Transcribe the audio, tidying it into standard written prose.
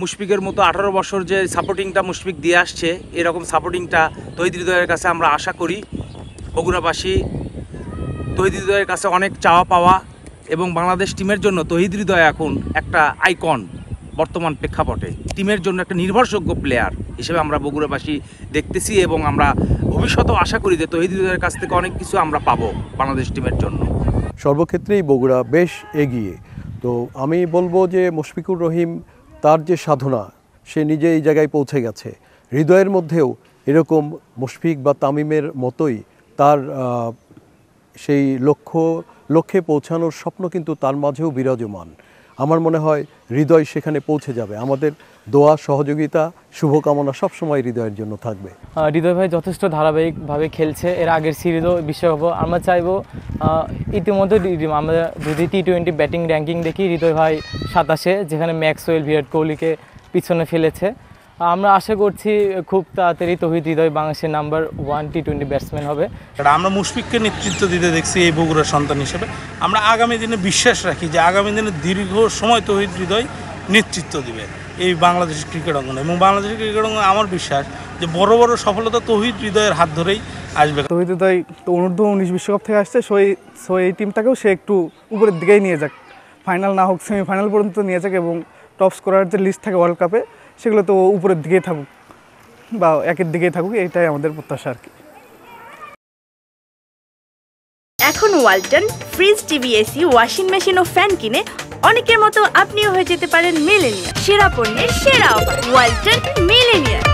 মুশফিকের মতো 18 বছর যে সাপোর্টিংটা মুশফিক দিয়ে আসছে, এরকম সাপোর্টিংটা তৌহিদ হৃদয়ের কাছে আমরা আশা করি। বগুড়াবাসী তৌহিদ হৃদয়ের কাছে অনেক চাওয়া পাওয়া, এবং বাংলাদেশ টিমের জন্য তৌহিদ হৃদয় এখন একটা আইকন বর্তমান প্রেক্ষাপটে। টিমের জন্য একটা নির্ভরযোগ্য প্লেয়ার হিসেবে আমরা বগুড়াবাসী দেখতেছি, এবং আমরা ভবিষ্যতেও আশা করি যে তৌহিদ হৃদয়ের কাছ থেকে অনেক কিছু আমরা পাবো বাংলাদেশ টিমের জন্য। সর্বক্ষেত্রেই বগুড়া বেশ এগিয়ে। তো আমি বলবো যে মুশফিকুর রহিম তার যে সাধনা, সে নিজে এই জায়গায় পৌঁছে গেছে। হৃদয়ের মধ্যেও এরকম মুশফিক বা তামিমের মতোই তার সেই লক্ষ্যে পৌঁছানোর স্বপ্ন কিন্তু তার মাঝেও বিরাজমান। আমার মনে হয় হৃদয় সেখানে পৌঁছে যাবে। আমাদের দোয়া, সহযোগিতা, শুভকামনা সবসময় হৃদয়ের জন্য থাকবে। হৃদয় ভাই যথেষ্ট ধারাবাহিকভাবে খেলছে। এর আগের সিরিজও বিশ্বকাপ আমরা চাইবো ইতিমধ্যে আমরা যদি টি-20 ব্যাটিং র্যাঙ্কিং দেখি, হৃদয় ভাই 27-এ, যেখানে ম্যাক্সওয়েল বিরাট কোহলিকে পিছনে ফেলেছে। আমরা আশা করছি খুব তাড়াতাড়ি তৌহিদ হৃদয় বাংলাদেশের নাম্বার 1 টি-20 ব্যাটসম্যান হবে। আমরা মুশফিককে নেতৃত্ব দিতে দেখছি এই বগুড়ার সন্তান হিসেবে। আমরা আগামী দিনে বিশ্বাস রাখি যে আগামী দিনে দীর্ঘ সময় তৌহিদ হৃদয় নেতৃত্ব দিবে এই বাংলাদেশের ক্রিকেট অঙ্গনে, এবং বাংলাদেশের ক্রিকেট অঙ্গনে আমার বিশ্বাস যে বড় বড় সফলতা তৌহিদ হৃদয়ের হাত ধরেই আসবে। তৌহিদ হৃদয় তো অনূর্ধ্ব-19 বিশ্বকাপ থেকে আসছে, সো এই টিমটাকেও সে একটু উপরের দিকেই নিয়ে যাক, ফাইনাল না হোক সেমিফাইনাল পর্যন্ত নিয়ে যাক, এবং টপ স্কোরার যে লিস্ট থাকে ওয়ার্ল্ড কাপে সেগুলো তো উপরের দিকেই থাকুক বা একের দিকেই থাকুক, এটাই আমাদের প্রত্যাশা আর কি। এখন Walton fridge, TV, AC, washing machine ও ফ্যান কিনে অনেকের মতো আপনিও হয়ে যেতে পারেন মিলেনিয়ার। সেরা পণ্যের সেরা অফার, ওয়ালটন মিলেনিয়ার।